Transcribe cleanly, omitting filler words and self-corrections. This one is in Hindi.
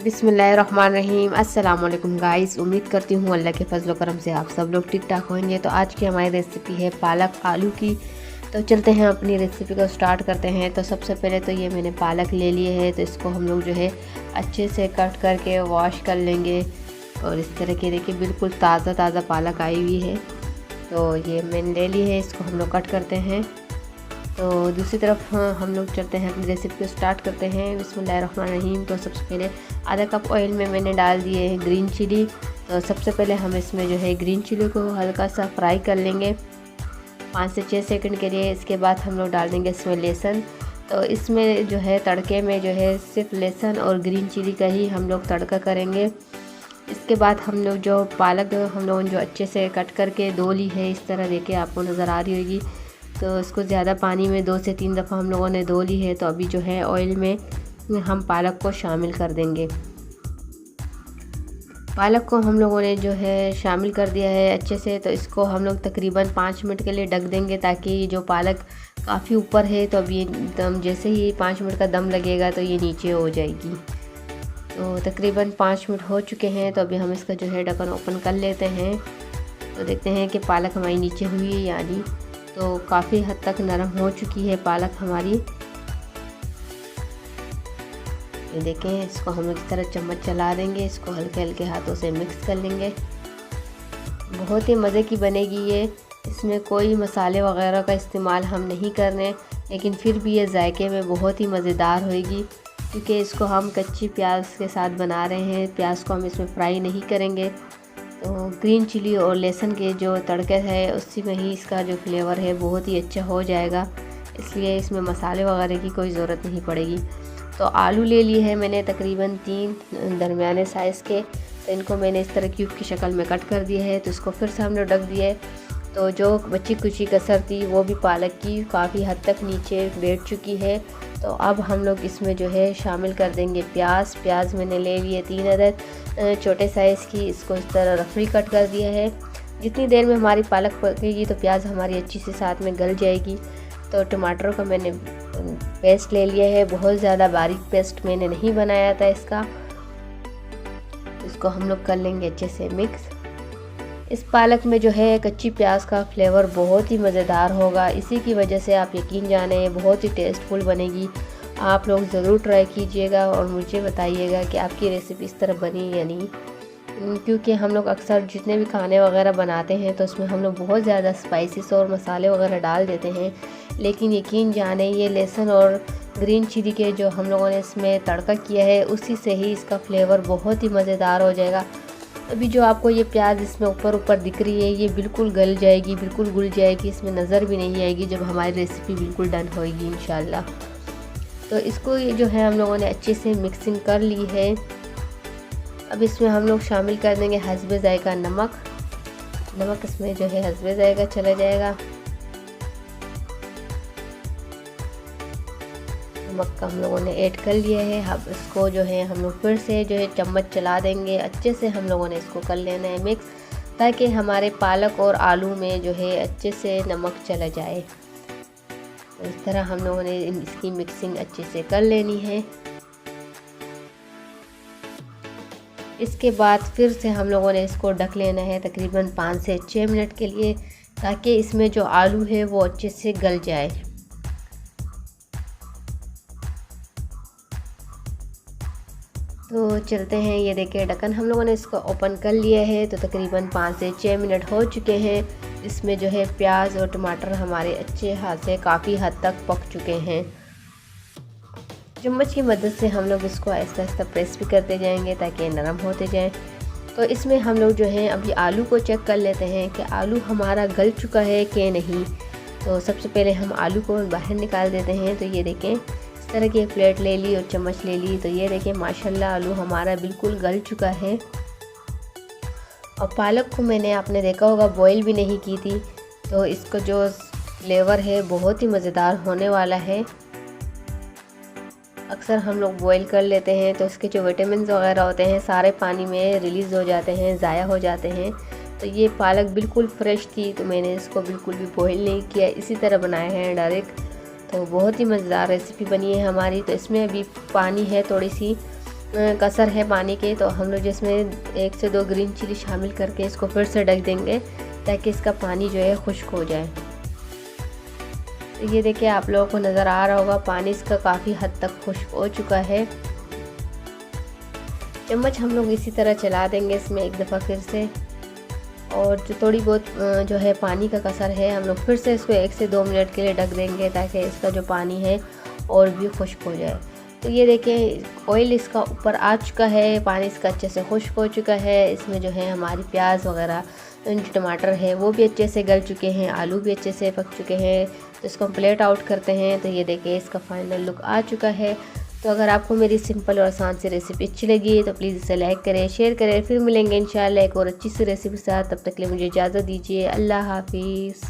बिस्मिल्लाहिर्रहमानिर्रहीम। अस्सलाम वालेकुम गाइस। उम्मीद करती हूँ अल्लाह के फजल करम से आप सब लोग ठीक ठाक होंगे। तो आज की हमारी रेसिपी है पालक आलू की। तो चलते हैं अपनी रेसिपी को स्टार्ट करते हैं। तो सबसे पहले तो ये मैंने पालक ले लिए है, तो इसको हम लोग जो है अच्छे से कट करके वॉश कर लेंगे। और इस तरह के देखिए बिल्कुल ताज़ा पालक आई हुई है। तो ये मैंने ले ली है, इसको हम लोग कट करते हैं। तो दूसरी तरफ हम लोग चलते हैं अपनी रेसिपी को स्टार्ट करते हैं। बिस्मिल्लाहिर्रहमानिर्रहीम। तो सबसे पहले आधा कप ऑयल में मैंने डाल दिए है ग्रीन चिली। तो सबसे पहले हम इसमें जो है ग्रीन चिली को हल्का सा फ्राई कर लेंगे 5 से 6 सेकंड के लिए। इसके बाद हम लोग डाल देंगे इसमें लहसुन। तो इसमें जो है तड़के में जो है सिर्फ लहसुन और ग्रीन चिली का ही हम लोग तड़का करेंगे। इसके बाद हम लोग जो पालक हम लोगों ने जो अच्छे से कट करके धो ली है, इस तरह देखिए आपको नज़र आ रही होगी। तो इसको ज़्यादा पानी में 2 से 3 दफ़ा हम लोगों ने धो ली है। तो अभी जो है ऑयल में हम पालक को शामिल कर देंगे। पालक को हम लोगों ने जो है शामिल कर दिया है अच्छे से। तो इसको हम लोग तकरीबन 5 मिनट के लिए ढक देंगे, ताकि जो पालक काफ़ी ऊपर है तो अभी दम जैसे ही 5 मिनट का दम लगेगा तो ये नीचे हो जाएगी। तो तकरीबन 5 मिनट हो चुके हैं। तो अभी हम इसका जो है ढक्कन ओपन कर लेते हैं। तो देखते हैं कि पालक हमारी नीचे हुई है या नहीं। तो काफ़ी हद तक नरम हो चुकी है पालक हमारी। ये देखें, इसको हम इस तरह चम्मच चला देंगे, इसको हल्के हल्के हाथों से मिक्स कर लेंगे। बहुत ही मज़े की बनेगी ये। इसमें कोई मसाले वगैरह का इस्तेमाल हम नहीं कर रहे, लेकिन फिर भी ये जायके में बहुत ही मज़ेदार होएगी, क्योंकि इसको हम कच्ची प्याज के साथ बना रहे हैं। प्याज को हम इसमें फ्राई नहीं करेंगे। तो ग्रीन चिली और लहसुन के जो तड़के है उसी में ही इसका जो फ्लेवर है बहुत ही अच्छा हो जाएगा, इसलिए इसमें मसाले वगैरह की कोई ज़रूरत नहीं पड़ेगी। तो आलू ले लिए हैं मैंने तकरीबन 3 दरमियाने साइज़ के। तो इनको मैंने इस तरह क्यूब की शक्ल में कट कर दिया है। तो इसको फिर से हमने ढक दिया है। तो जो बची कुची कसर थी वो भी पालक की काफ़ी हद तक नीचे बैठ चुकी है। तो अब हम लोग इसमें जो है शामिल कर देंगे प्याज मैंने ले लिए 3 अदद छोटे साइज़ की। इसको इस तरह रफली कट कर दिया है। जितनी देर में हमारी पालक पकेगी तो प्याज हमारी अच्छी से साथ में गल जाएगी। तो टमाटर का मैंने पेस्ट ले लिया है, बहुत ज़्यादा बारीक पेस्ट मैंने नहीं बनाया था इसका। इसको हम लोग कर लेंगे अच्छे से मिक्स। इस पालक में जो है कच्ची प्याज का फ्लेवर बहुत ही मज़ेदार होगा, इसी की वजह से आप यकीन जाने बहुत ही टेस्टफुल बनेगी। आप लोग ज़रूर ट्राई कीजिएगा और मुझे बताइएगा कि आपकी रेसिपी इस तरह बनी या नहीं। क्योंकि हम लोग अक्सर जितने भी खाने वगैरह बनाते हैं तो उसमें हम लोग बहुत ज़्यादा स्पाइसेस और मसाले वगैरह डाल देते हैं, लेकिन यकीन जाने ये लहसुन और ग्रीन चिली के जो हम लोगों ने इसमें तड़का किया है उसी से ही इसका फ्लेवर बहुत ही मज़ेदार हो जाएगा। अभी जो आपको ये प्याज इसमें ऊपर दिख रही है ये बिल्कुल गल जाएगी, बिल्कुल घुल जाएगी, इसमें नज़र भी नहीं आएगी जब हमारी रेसिपी बिल्कुल डन होएगी इंशाल्लाह। तो इसको ये जो है हम लोगों ने अच्छे से मिक्सिंग कर ली है। अब इसमें हम लोग शामिल कर देंगे हस्बे ज़ायका नमक इसमें जो है हस्बे ज़ायका चला जाएगा। नमक का हम लोगों ने ऐड कर लिया है। अब इसको जो है हम लोग फिर से जो है चम्मच चला देंगे, अच्छे से हम लोगों ने इसको कर लेना है मिक्स, ताकि हमारे पालक और आलू में जो है अच्छे से नमक चला जाए। तो इस तरह हम लोगों ने इसकी मिक्सिंग अच्छे से कर लेनी है। इसके बाद फिर से हम लोगों ने इसको ढक लेना है तकरीबन 5 से 6 मिनट के लिए, ताकि इसमें जो आलू है वो अच्छे से गल जाए। तो चलते हैं, ये देखिए ढक्कन हम लोगों ने इसको ओपन कर लिया है। तो तकरीबन 5 से 6 मिनट हो चुके हैं। इसमें जो है प्याज और टमाटर हमारे अच्छे हाथ से काफ़ी हद तक पक चुके हैं। चम्मच की मदद से हम लोग इसको आहिस्ता आहिस्ता प्रेस भी करते जाएंगे ताकि नरम होते जाएं। तो इसमें हम लोग जो है अभी आलू को चेक कर लेते हैं कि आलू हमारा गल चुका है कि नहीं। तो सबसे पहले हम आलू को बाहर निकाल देते हैं। तो ये देखें, इस तरह की एक प्लेट ले ली और चम्मच ले ली। तो ये देखें माशाल्लाह आलू हमारा बिल्कुल गल चुका है। और पालक को मैंने आपने देखा होगा बॉईल भी नहीं की थी, तो इसको जो फ्लेवर है बहुत ही मज़ेदार होने वाला है। अक्सर हम लोग बॉईल कर लेते हैं तो इसके जो विटामिन वगैरह होते हैं सारे पानी में रिलीज़ हो जाते हैं, ज़ाया हो जाते हैं। तो ये पालक बिल्कुल फ्रेश थी, तो मैंने इसको बिल्कुल भी बॉईल नहीं किया, इसी तरह बनाया है डायरेक्ट। तो बहुत ही मज़ेदार रेसिपी बनी है हमारी। तो इसमें अभी पानी है थोड़ी सी, कसर है पानी के, तो हम लोग जिसमें 1 से 2 ग्रीन चिली शामिल करके इसको फिर से ढक देंगे ताकि इसका पानी जो है खुश्क हो जाए। तो ये देखिए आप लोगों को नज़र आ रहा होगा पानी इसका काफ़ी हद तक खुश्क हो चुका है। चम्मच हम लोग इसी तरह चला देंगे इसमें एक दफ़ा फिर से, और जो थोड़ी बहुत जो है पानी का कसर है हम लोग फिर से इसको 1 से 2 मिनट के लिए ढक देंगे ताकि इसका जो पानी है और भी खुश्क हो जाए। तो ये देखें ऑयल इसका ऊपर आ चुका है, पानी इसका अच्छे से खुश्क हो चुका है। इसमें जो है हमारी प्याज वगैरह जो टमाटर है वो भी अच्छे से गल चुके हैं, आलू भी अच्छे से पक चुके हैं। तो इसको हम प्लेट आउट करते हैं। तो ये देखिए इसका फाइनल लुक आ चुका है। तो अगर आपको मेरी सिंपल और आसान सी रेसिपी अच्छी लगी तो प्लीज़ इसे लाइक करें, शेयर करें। फिर मिलेंगे इंशाल्लाह एक और अच्छी सी रेसिपी के साथ। तब तक के लिए मुझे इजाज़त दीजिए। अल्लाह हाफिज़।